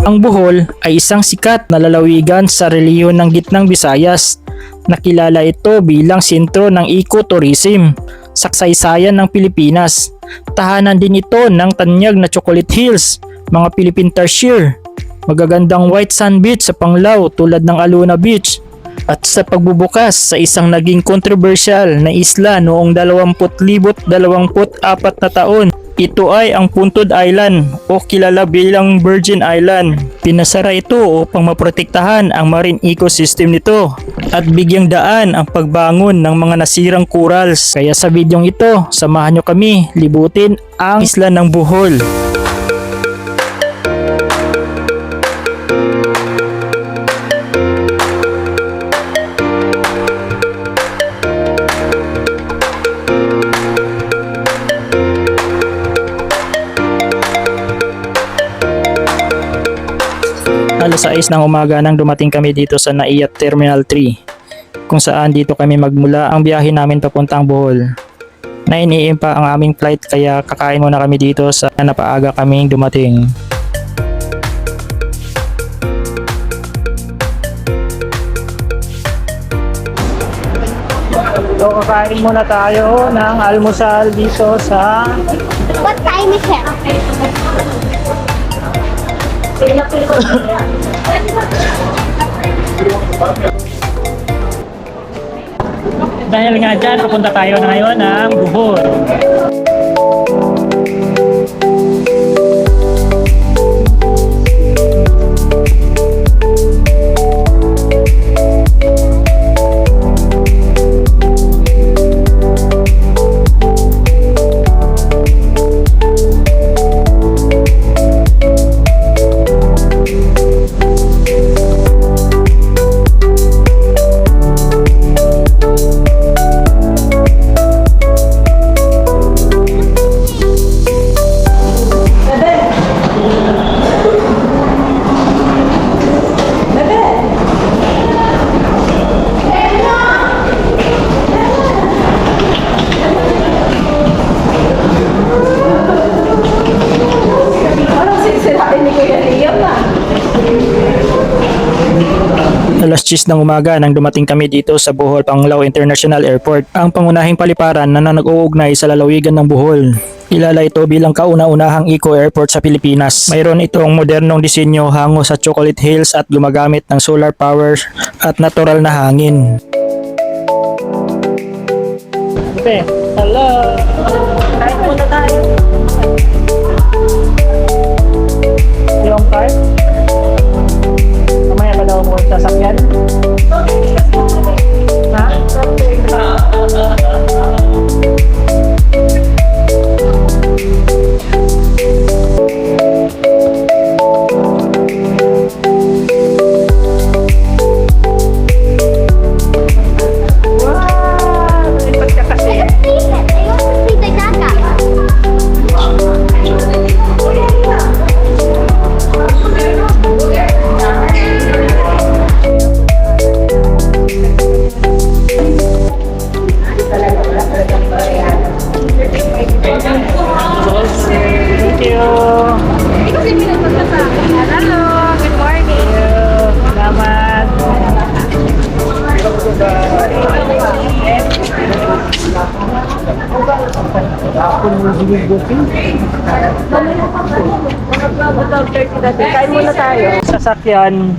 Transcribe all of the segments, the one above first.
Ang Bohol ay isang sikat na lalawigan sa reliyon ng Gitnang Visayas. Nakilala ito bilang sentro ng ecotourism sa kasaysayan ng Pilipinas. Tahanan din ito ng tanyag na Chocolate Hills, mga Philippine Tarsier, magagandang white sand beach sa Panglao tulad ng Aluna Beach, at sa pagbubukas sa isang naging controversial na isla noong 2024 na taon. Ito ay ang Puntod Island o kilala bilang Virgin Island. Pinasara ito upang maprotektahan ang marine ecosystem nito at bigyang daan ang pagbangon ng mga nasirang corals. Kaya sa videong ito, samahan nyo kami libutin ang isla ng Bohol. Alas 6 ng umaga nang dumating kami dito sa Naiya Terminal 3, kung saan dito kami magmula ang biyahe namin papuntang Bohol. 9 AM pa ang aming flight kaya kakain muna kami dito sa napaaga kaming dumating. So kakain muna tayo ng almusal dito sa... What time is it? Dahil nga dyan, papunta tayo na ngayon ng Bohol. Alas 10 ng umaga nang dumating kami dito sa Bohol Panglao International Airport, ang pangunahing paliparan na nag-uugnay sa lalawigan ng Bohol. Kilala ito bilang kauna-unahang eco-airport sa Pilipinas. Mayroon itong modernong disenyo hango sa Chocolate Hills at gumagamit ng solar power at natural na hangin. Okay, hello! Kain muna tayo. Yung card? Mamaya ba daw mo sasakyan? Ha? Kain muna tayo. Sasakyan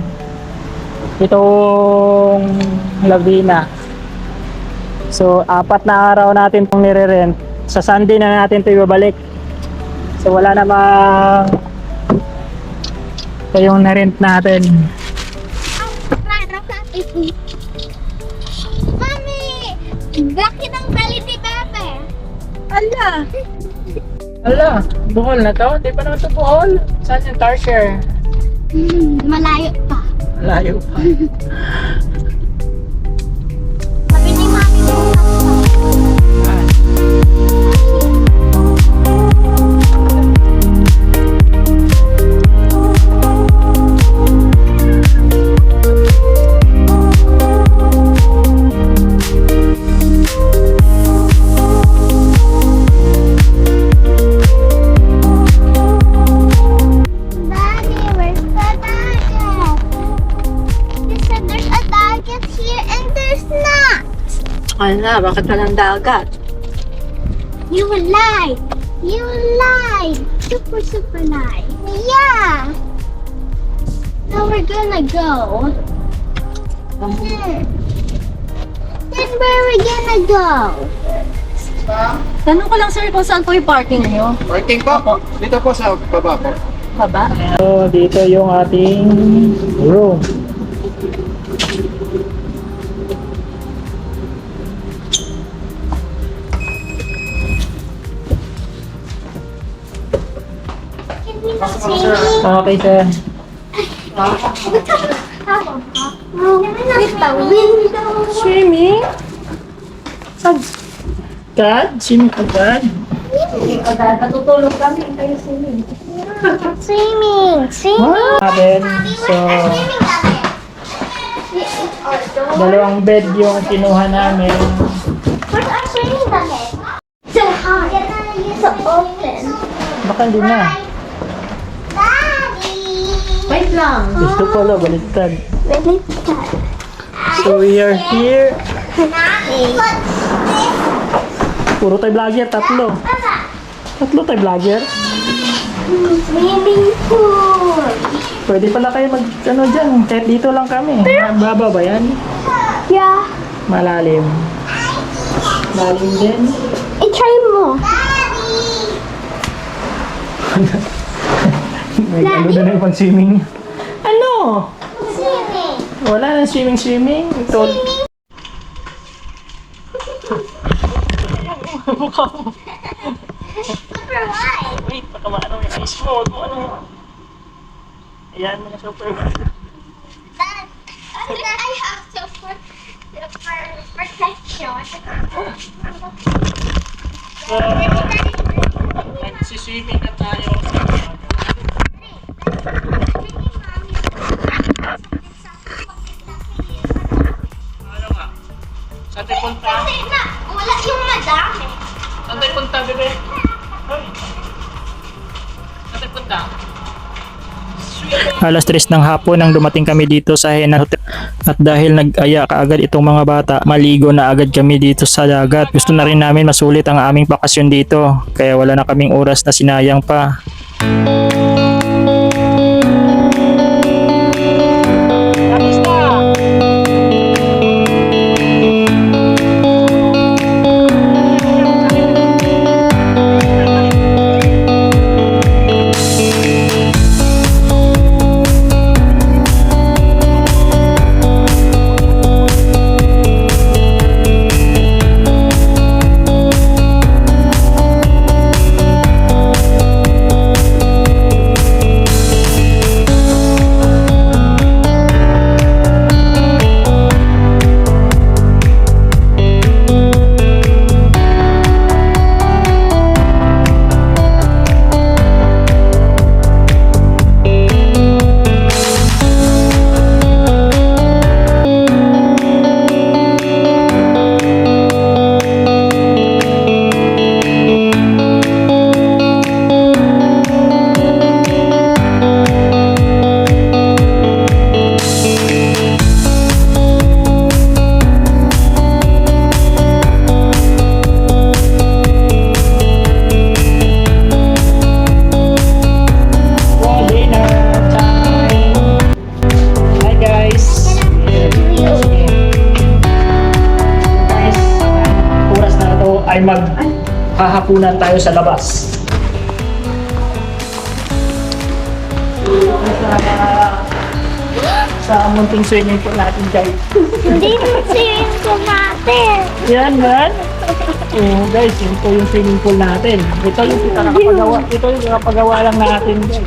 itong Lavina. So 4 na araw natin itong nire-rent. Sa Sunday na natin ito ibabalik. So wala namang ito yung na-rent natin. Mami! Laki ng belly ni Bebe! Ala! Ala! Bohol na to? Hindi pa naman ito Bohol. Saan yung Tarsier? Malayo pa. Layo pa. Sabi ni Mami mo. Ala, bakit walang dagat? You lied. You lied. Super, super lied. Yeah. Now we're gonna go. Then where are we gonna go? Tanong ko lang sir kung saan po yung parking niyo? Parking po. Dito po sa baba po. Baba? So, dito yung ating room. Can we not see? Okay, sir. With the window. Swimming? God? Swimming ka, God? Natutulog kami. Kayo swimming. Swimming. Swimming. Natin. So, Swimming natin. dalawang bed yung kinuha namin. Where's our swimming bucket? So hot. We're gonna use it open. Baka hindi na. Daddy. Wait lang. Gusto pala, baliktad. Really? So, we are here. Daddy. Puro tayo vlogger, tatlo. Tatlo tayo vlogger. Swimming pool. Pwede pala kayo mag, dyan, kahit dito lang kami. Baba ba yan? Yeah. Malalim. Malalim din. I-try mo. May ano na yung pang-swimming. Ano? Swimming. Wala na swimming. Ito. Mukha mo. Super wide. Wait, baka maano yung ice mo. Ano? Ayan, mga super. Dad, I have super protection. So, nagsiswimming na tayo. Ano nga? Saan tayo punta? Kasi na, wala yung madami. Saan tayo punta, bebe? Hoy! Saan tayo punta? Alas 3 ng hapon nang dumating kami dito sa Henan Hotel. At dahil nag-aya kaagad itong mga bata, maligo na agad kami dito sa dagat. Gusto na rin namin masulit ang aming bakasyon dito. Kaya wala na kaming oras na sinayang pa. Ay maghahapunan tayo sa labas. Sa munting swimming pool natin, guys. Hindi yung swimming pool natin. Yan, man. Oh, guys, yun po yung swimming pool natin. Ito yung nakapagawa. Ito yung nakapagawa lang natin, guys.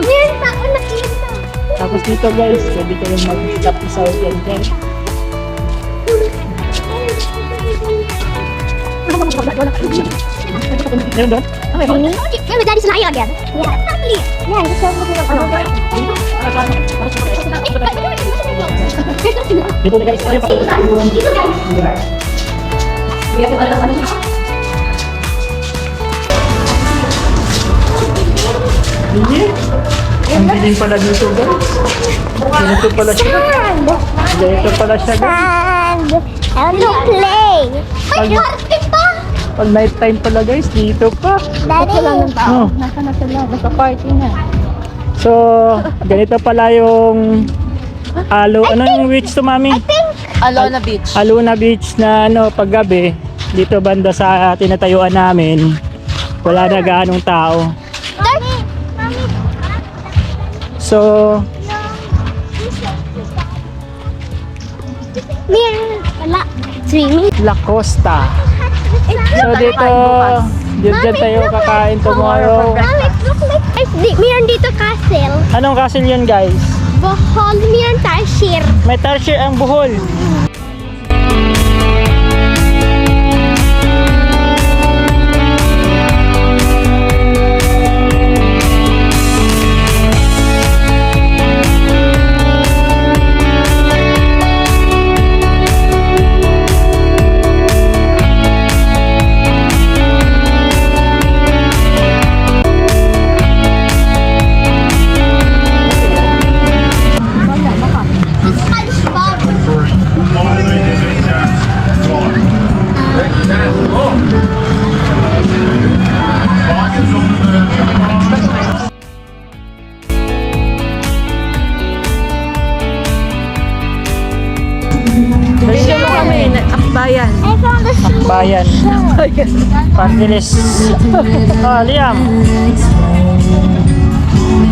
Meron pa ako nakita. Tapos dito, guys, pwede kayong mag-stop-isaw yan, guys. Meron doon? Yeah, my daddy's lying again. Yeah. Yeah, just show me the Dito na, guys. Hindi. Ang dilim pala dito, guys. Ganito pala siya. Ganito pala siya, guys. I want to play. May party pa. Pag night time pala guys, dito pa. Daddy. Oh. Nasa na sila, nasa-party na. So, ganito pala yung ano yung beach to, mami? Alona Beach. Aluna Beach na paggabi dito banda sa tinatayuan namin. Wala na gaanong tao. Daddy. Mommy. So, Meron. Wala. Swimming. La Costa. So dito, dyan tayo kakain tomorrow. Mommy, look like. Ay, meron dito castle. Anong castle yun guys? Bohol. Meron tarsier. May tarsier ang Bohol. Video mo kami, akbayan. I found the shoe. Bayan. Pandilis. Oh, Liam.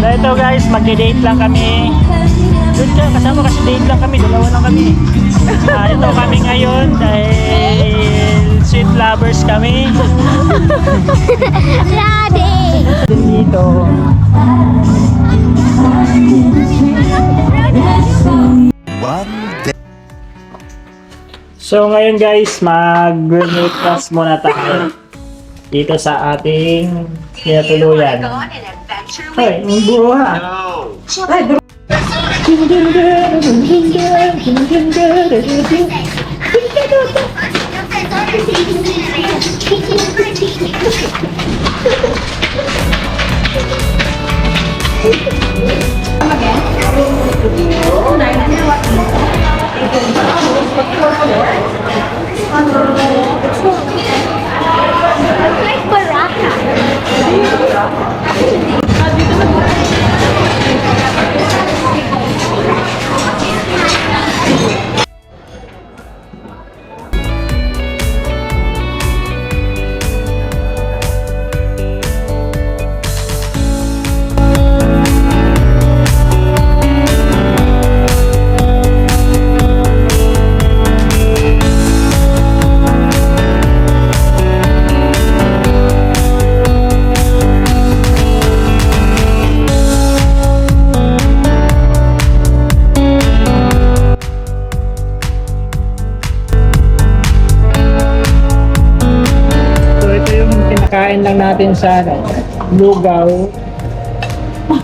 So ito guys, magde-date lang kami. Doon ka, kasama kasi date lang kami. Dalawa lang kami. Ito kami ngayon dahil sweet lovers kami. Daddy. Dito. So ngayon guys, mag-grenade class muna tayo dito sa ating tinatuluyan. Hoy, ang buha. Like Baraka. Kain lang natin sa lugaw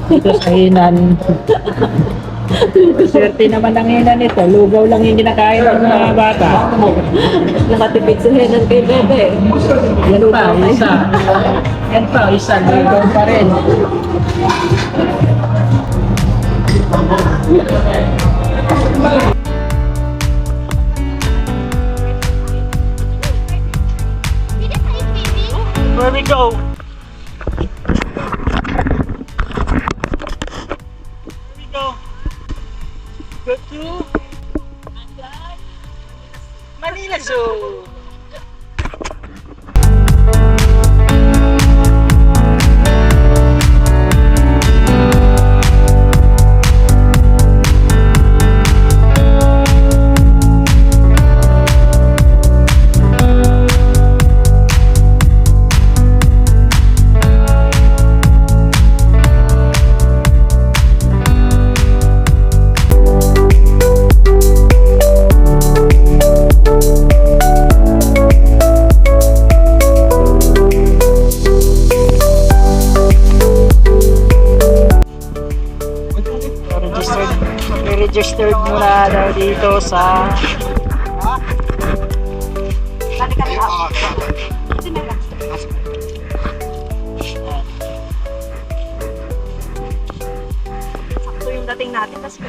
dito sa Hinan. Swerte naman ang Hinan ito. Lugaw lang yung kinakain ng mga bata. Nakatipid sa henan kay Bebe. Yan pa, isa. Yan pa, isa. Lugaw pa rin. Where we go? Where we go? Go to Manila Zoo. Registered muna daw dito sa Sakto yung dating natin, tas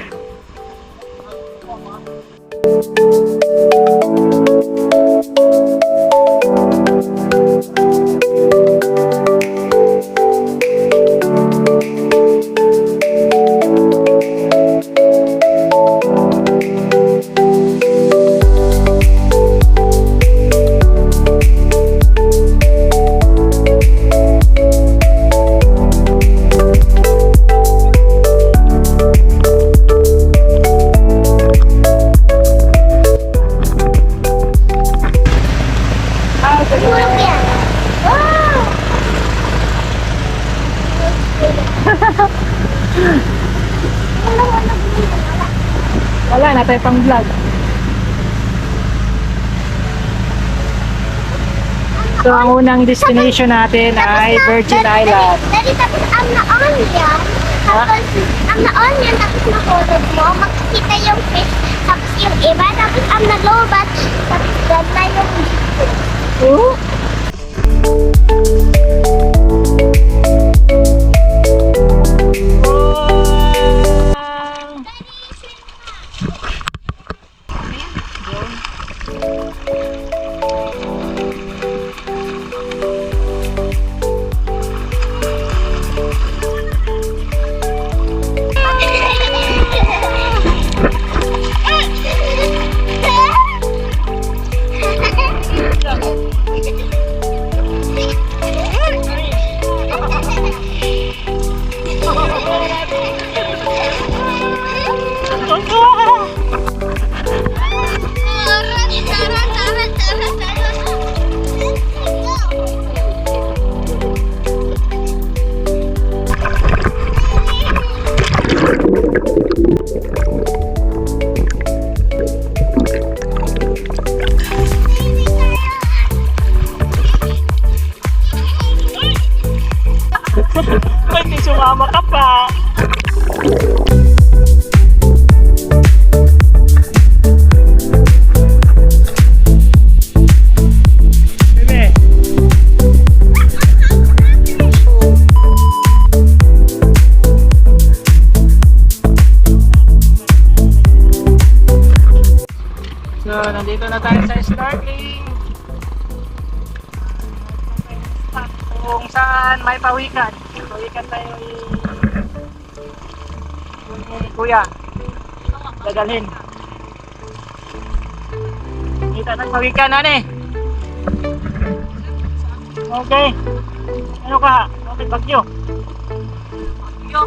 wala tayo pang vlog. So ang unang destination natin ay Virgin Island. Daddy, tapos ang naon yan. Tapos ang naon yan, tapos mahulog mo. Makikita yung fish. Tapos yung iba, tapos ang nalobat. Tapos ganda yung dito. Hindi sumama ka pa. Bebe. So, nandito na tayo sa snorkeling. Kung saan may pawikan. Pawikan tayo yung kuya. Dadalhin. Kita ng pawikan na eh. Okay. Ano ka? Okay, bagyo. Bagyo.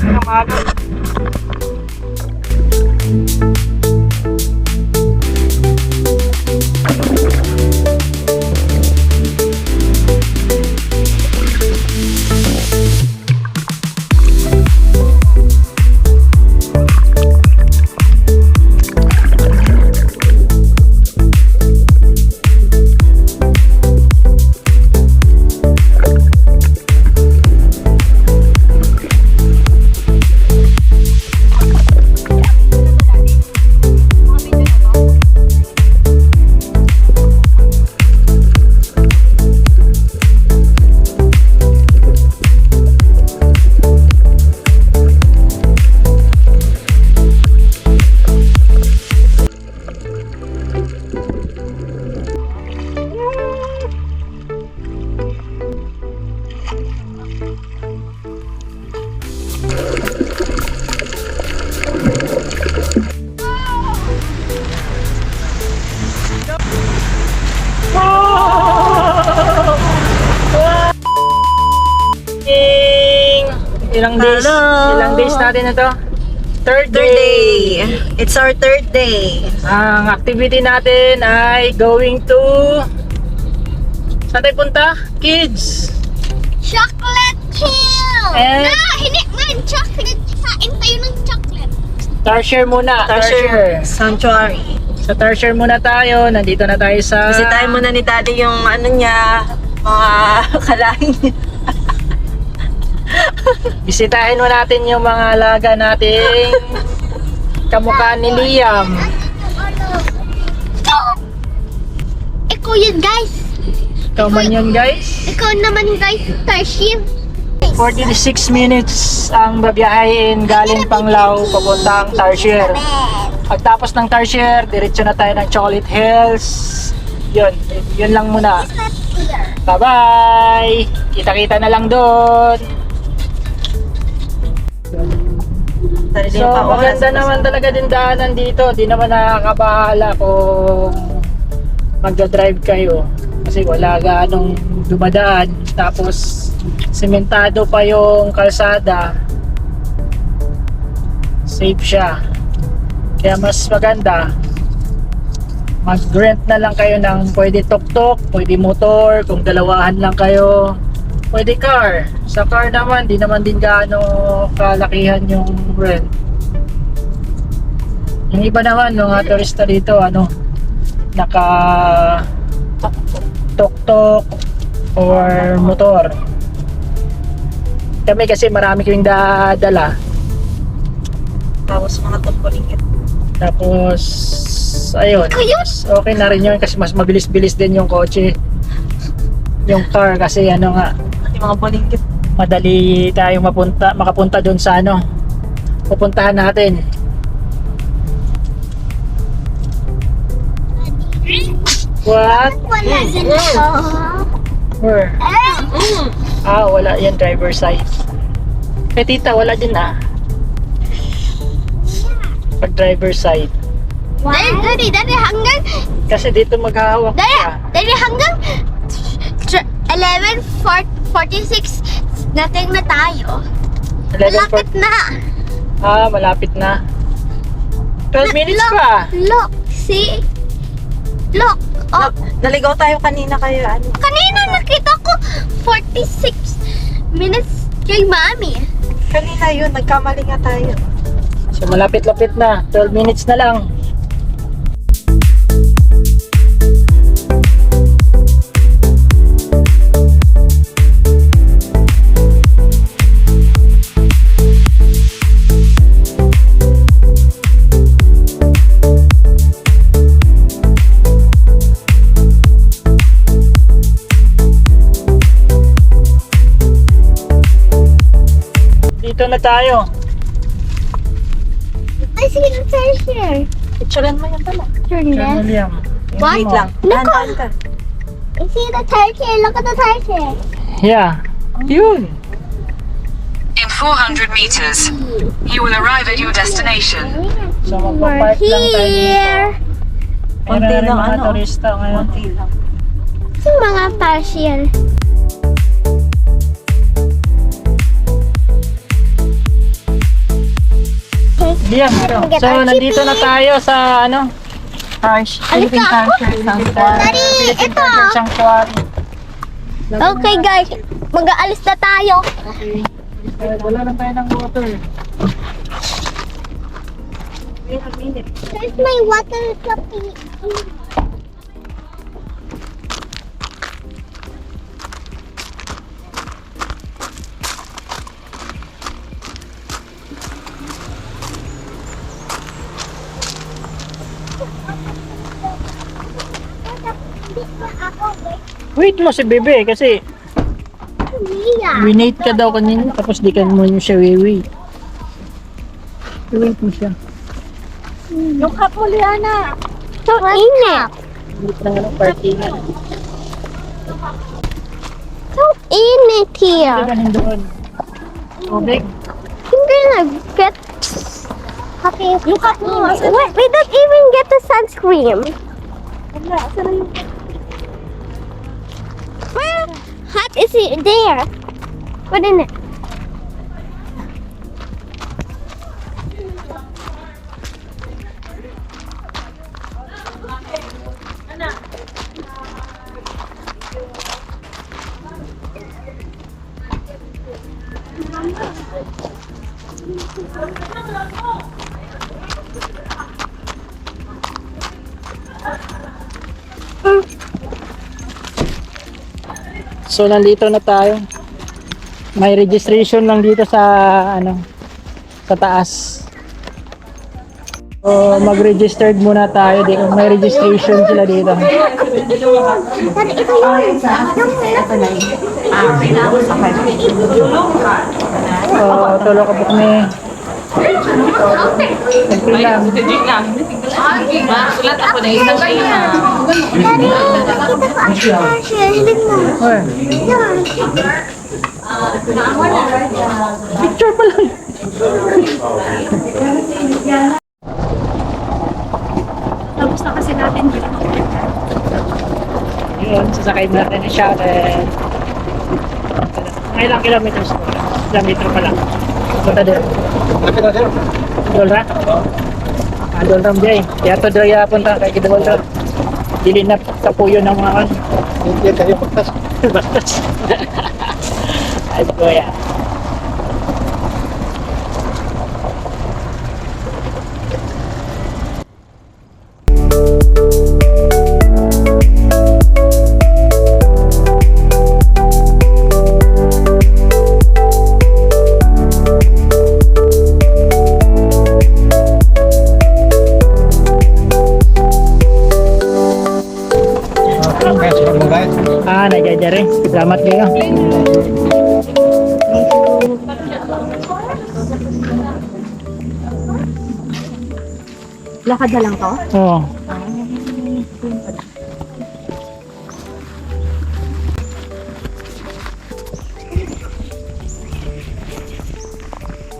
Ano maaga? Ilang days? Hello. Ilang days natin ito? Third Third day. day. It's our third day. Ang activity natin ay going to... Saan tayo punta? Kids! Chocolate Hill! And- Hindi man, chocolate. Kain tayo ng chocolate. Tarsier muna. Tarsier Sanctuary. Sa Tarsier muna tayo. Nandito na tayo sa... Bisitahin muna ni Daddy yung ano niya, mga kalahin niya. Bisitahin mo natin yung mga alaga nating kamukha ni Liam. Ikaw yun, guys. Ikaw man yun, guys. Ikaw naman, guys. Tarshim. 46 minutes ang babiyahin galing Panglao papuntang Tarsier. Pagtapos ng Tarsier, diretso na tayo ng Chocolate Hills. Yun lang muna. Bye-bye! Kita-kita na lang doon. So, maganda naman talaga din daanan dito. Di naman nakakabahala kung magdadrive kayo. Kasi wala ganong dumadaan. Tapos, sementado pa yung kalsada. Safe siya. Kaya mas maganda. Mag-rent na lang kayo ng pwede tuk-tuk, pwede motor, kung dalawahan lang kayo. Pwede car. Sa car naman, di naman din gaano kalakihan yung rent. Yung iba naman, mga turista dito, naka tuk-tuk or motor. Kami kasi marami kaming dala. Tapos mga tungkulingit. Tapos, ayun. Okay na rin yun kasi mas mabilis-bilis din yung kotse. Yung car kasi Yung mga bulingkit. madali tayong makapunta doon sa pupuntahan natin. What? Wala dito. Where? Wala yan, driver side. Tita, wala din pag driver side. Dari hanggang Kasi dito maghahawak ka. dari hanggang 11:46 nating na tayo. 11:40. Malapit na. Malapit na. 12 minutes pa. Look, see? Look. Oh, Naligaw tayo kanina kayo. kanina nakita ko 46 minutes kay Mami. Kanina yun, nagkamali nga tayo. So malapit-lapit na. 12 minutes na lang. Dito na tayo. I see the treasure. Picturean mo yan pala. Turn left. William. What? Wait lang. Look, Dahan-dahan ka. I see the treasure. Look at the treasure. Yeah. Yun. In 400 meters, you will arrive at your destination. So We're magpapark lang tayo dito. here. Meron Konti rin lang, mga turista ngayon. Konti lang. Sa mga partial. Liam, so nandito na tayo sa Philippine ka ako? Culture Sanctuary. Daddy, Philippine ito. Culture Sanctuary. Okay guys, mag-aalis na tayo. Okay. Wala na tayo ng water. There's my water cuppy. Wait mo si Bebe kasi Mia. winate ka daw kanina tapos di ka mo siya wait. Wait mo siya. Yung cup mo, Liana. So init. Dito na ng parkingan. So init here. Ganun doon. Tubig. Hindi nag-get happy. Yung cup mo. We don't even get the sunscreen. Wala, saan yung... Where hot is it there? Put in it. So nandito na tayo. May registration lang dito sa sa taas. So mag-registered muna tayo dito. May registration sila dito. Dad, ito yun. So tulo ka po kami. Nagpil lang. Sulat ako na isang kayo na. Daddy, nakita ko ang treasure. Hindi mo. Where? Yan. Picture pa lang. Tapos na kasi natin yun. Yun, sasakay natin yung shuttle. Mga ilang kilometers po. Ilang metro pa lang. Punta doon. Dolra? Dolra mo dyan. Kaya ito doon punta kay Dolra. Dili na sa puyo ng mga Hindi kayo pagtas. bastos. Ay, kuya. Ah, nagaya rin. Salamat kayo. Lakad na lang to? Oo.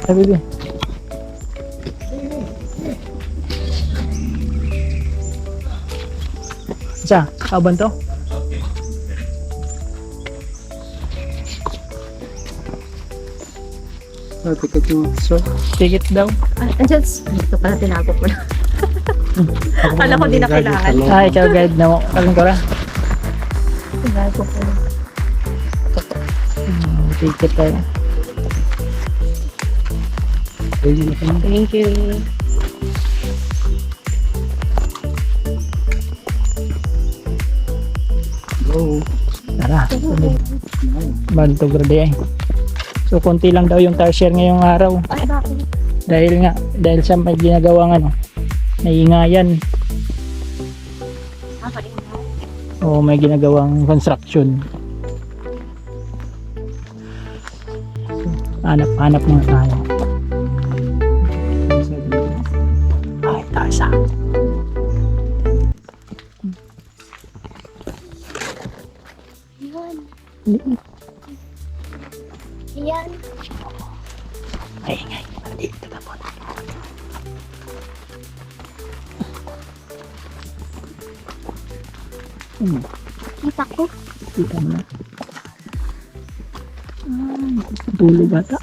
Ay, baby. Isa, kaban to? Ticket mo, sir. Ticket daw. Andyan, dito pala tinago ko na. Kala ko di na kailangan. Ah, ikaw guide na mo. Kaling ko ra. Tinago ko na. Ticket tayo. Thank you. Go. Tara. Banto grade ay. So, konti lang daw yung tar share ngayong araw. Ay, bakit? Dahil sa may ginagawang naingayan. O may ginagawang construction. Hanap-hanap muna tayo. Ay, tasa. Yan. Yan. Ay, ngay. Dito na po. Kita ko. Kita mo na. Tulog bata.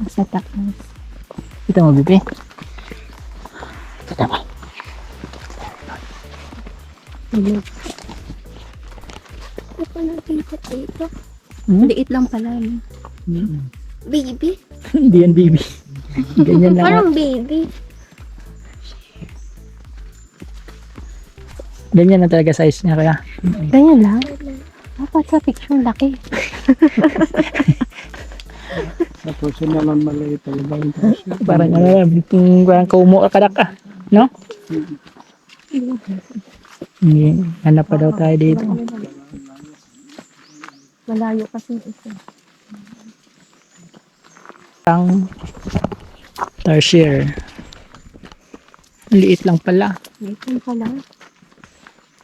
Nasa taas. Kita mo, Bibi? Kita mo. Tulog. Ako nakita dito. Liit lang pala. No? Baby. Hindi yan, Bibi. Ganyan lang. Parang baby. Ganyan na talaga size niya kaya. Ganyan lang. Dapat sa picture laki. Sa personalan maliit talaga yung presyo. Parang parang kaumo ka kadak ka. No? Hindi. Hanap pa daw tayo dito. Malayo kasi ito. Ang tarsier. Liit lang pala. Liit lang pala.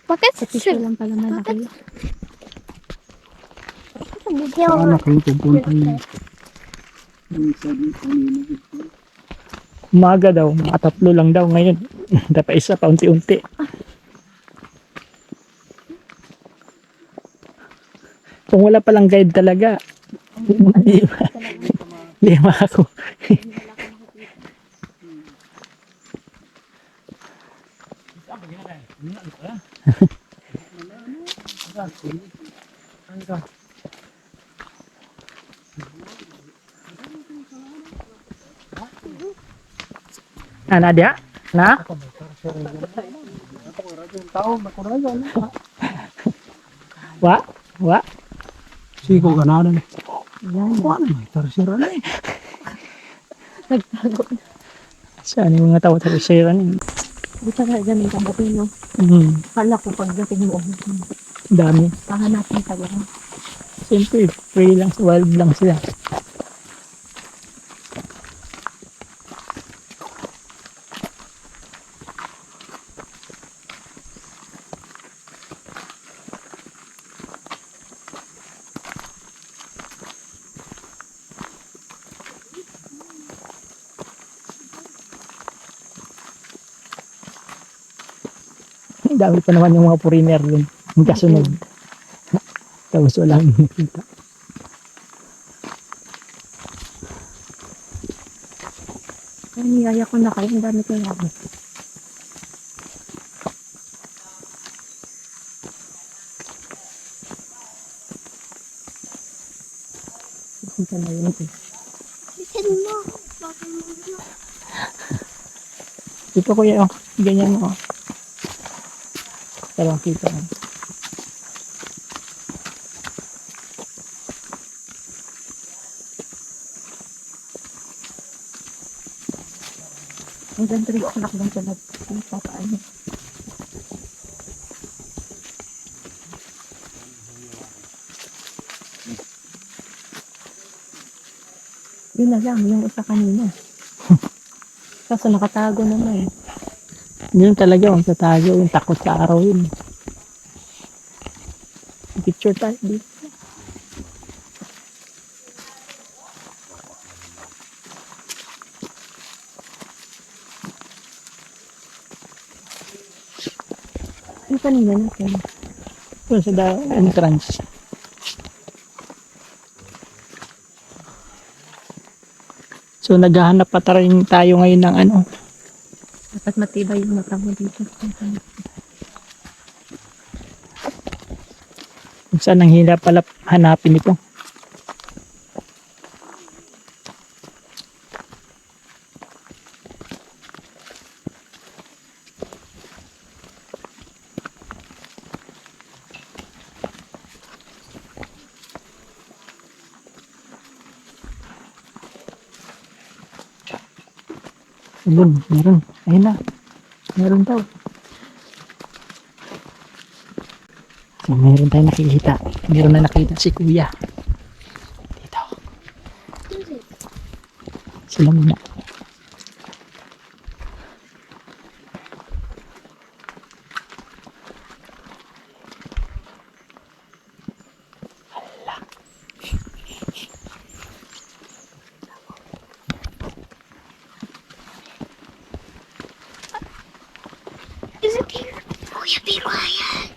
Bakit? Sa picture lang pala malaki. Video. Saan na kayo pupunta niyo? Yung sabi kanina. Umaga daw, mga 3 lang daw ngayon. Dapat isa pa unti-unti. Kung wala palang guide talaga, lima ako. Nadia? Na? Tao, makuragan. Wa? Wa? Siko ka na rin. Wala, may tarsira na eh. Nagtago na. Saan yung mga tao tarsiran? Di ka ganun ka ba no? Kala ko pagdating mo. Dami. Pahanapin talaga. Siyempre, free lang, wild lang sila. Ang dami pa naman yung mga foreigner dun. Yung kasunod. Tapos walang nakita. Ay, niyaya ko na kayo. Ang dami ko yabi. Ito na yun. Bitin mo. Bakit mo yun? Dito kuya, oh. Ganyan mo, oh. Talong kita, oh. Ang ganda rin ako nakabang sa nagpapaano. Yun na lang, yung isa kanina. Kaso nakatago naman. Yun talaga, ang tatago, yung takot sa araw yun. Picture tayo dito. Yung kanina natin. Yun sa entrance. So naghahanap pa rin tayo ngayon ng ano. Dapat matibay yung mata mo dito. Kung saan ang hirap pala hanapin ito. Ayun, meron. Ayun na. Meron daw. So, meron tayong nakikita. Meron na nakita si kuya. Dito. Sila muna. Is it here? Kuya, be quiet.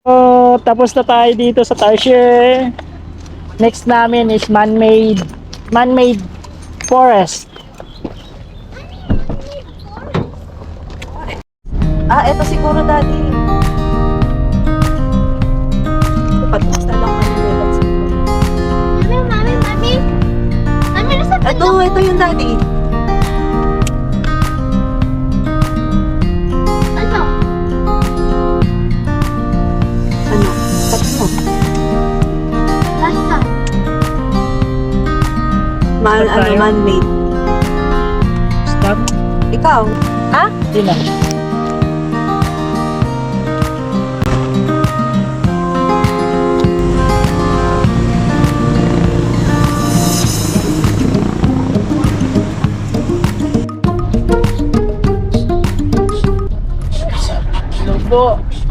So, tapos na tayo dito sa Tarsier. Next namin is man-made forest. Eto siguro daddy. Dapat mas na lang ano. Mami. Mami, nasa Ito yung daddy. ano? Ano? Tatlo. Basta. Saan tayo? Man-made. Stop. Ikaw? Ha? Hindi na.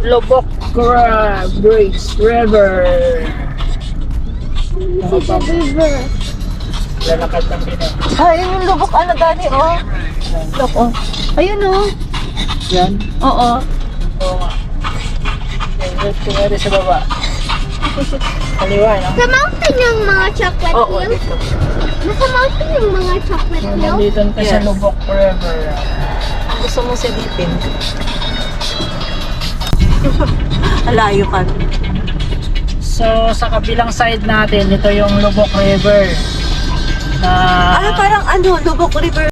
Lobok Grace River. This is a river. Lalakad ng Pinoy. Ayun yung lubok ano daddy oh. Look oh. Ayun oh. Yan. Oo. Oo nga. Tumeri sa baba. Kaliwa, no? Sa mountain yung mga chocolate Oo, milk. dito. Nasa mountain yung mga chocolate milk. Nandito ka sa Yes. Lubok River. Gusto mo silipin. Alayo ka. So, sa kabilang side natin, ito yung Lubok River. Na... Parang ano, Lubok River.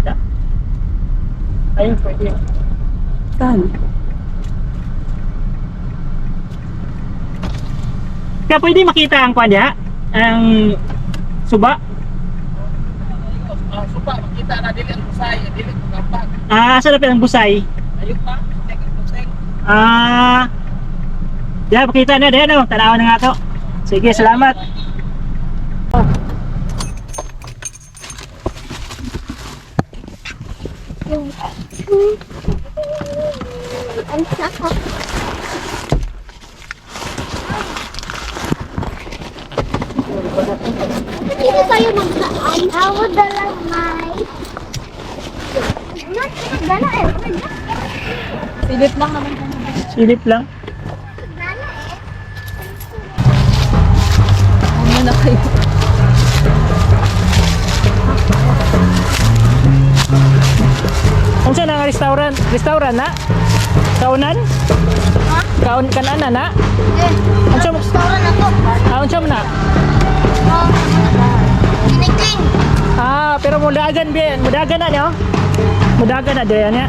Ayun, pwede. Saan? Kaya pwede makita ang kanya? Ang suba? Ang supa, makita na dili ang busay, dili ang kapag. Saan na ang busay? Ayun pa, tek. Yan, makita na din, no? Tanawan na nga to. Sige, salamat. Ang sako. Hindi tayo magdaan. Ako dala may. Ano? Dala eh. Silip lang naman. Silip lang. Dala eh. Ano na kayo? Ang saan ang restaurant? Restaurant na? Kaunan? Kaun kanan na? Eh. Ang saan? Restaurant ako. Ang saan na? Kinikling. Ah, pero mudagan ba? Mudagan na niyo? Mudagan na dia niya.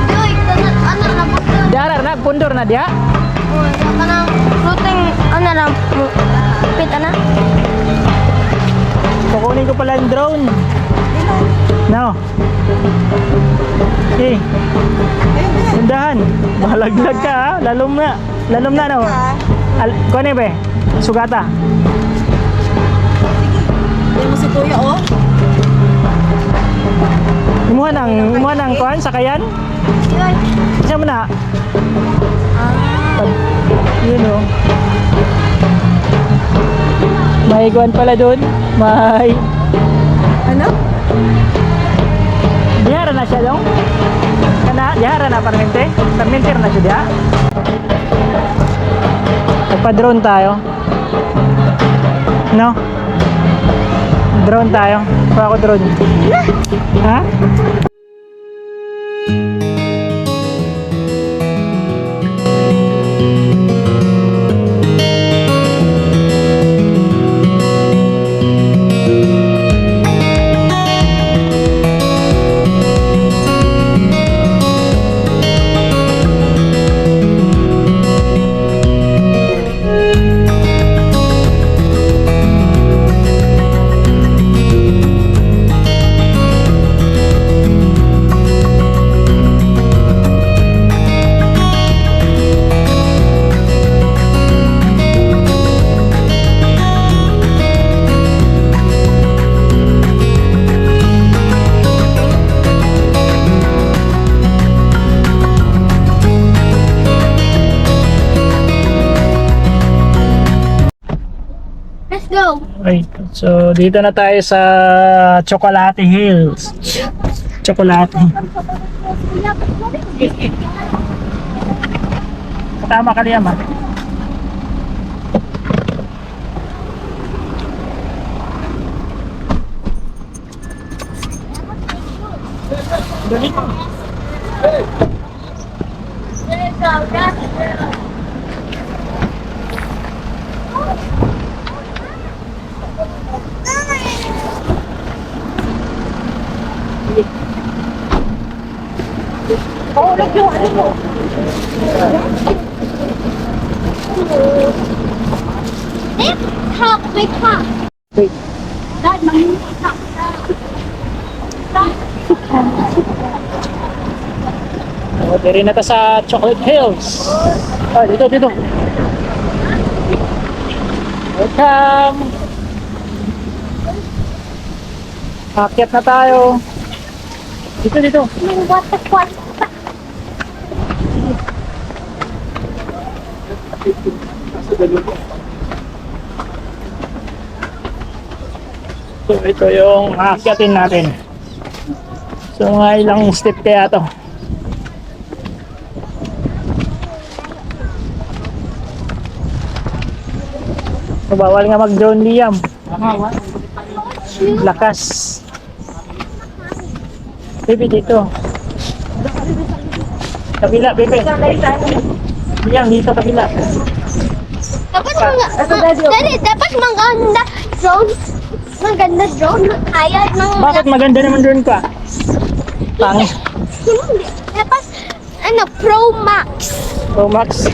Doy, ano na po? Darar na pundor na dia. Oh, saka na fruiting, ano na, pita na. Kukunin ko pala yung drone. No. Okay. Sundahan. Malaglag ka ha. Lalom na. Lalom na no. Kone ba? Sugata. Hindi mo si Kuya, oh. Imuha ng kuhan, sakayan. Yun. Isa mo na. Yun o. May kuhan pala dun. May... Ano? Dihara na siya dong. Kana, dihara na permente. Permenter na siya diha. Magpa-drone tayo. No? Drone tayo. Pa ako drone. Ha? Let's go. Okay. So, dito na tayo sa Chocolate Hills. Chocolate. Tama ka liam ha. Dali ko. Big top, big top. Wait. Dad, top. So, diri na ta sa Chocolate Hills. Ah, dito. Welcome. Akyat na tayo. Dito. What the fuck? So, ito yung aakyatin natin. So, mga ilang step kaya to. So, bawal nga mag-drone Liam. Lakas. Bebe, dito. Kabila, bebe. Liam, dito kabila. Dapat dapat maganda drone. Maganda drone. Kaya ng... Bakit maganda naman drone ka? Pangit. Hindi. Dapat, ano, Pro Max. Pro Max.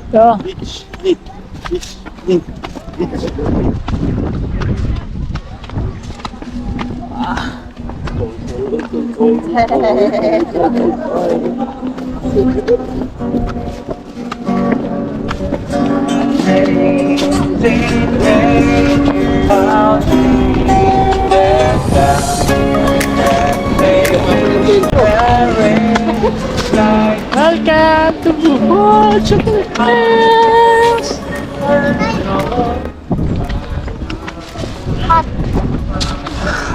So, Oh, chocolate bells!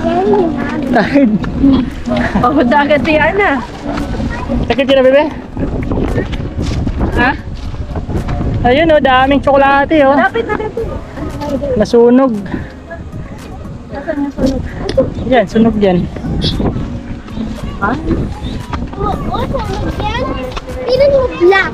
Ayan yun, mami. Dahil, Papunta agad si Ana. sakit ka na, bebe? Ha? Ayun oh, daming tsokolate oh. Lapit na dito. Nasunog. Yan, sunog yan. Oo, sunog yan. Pinan mo black.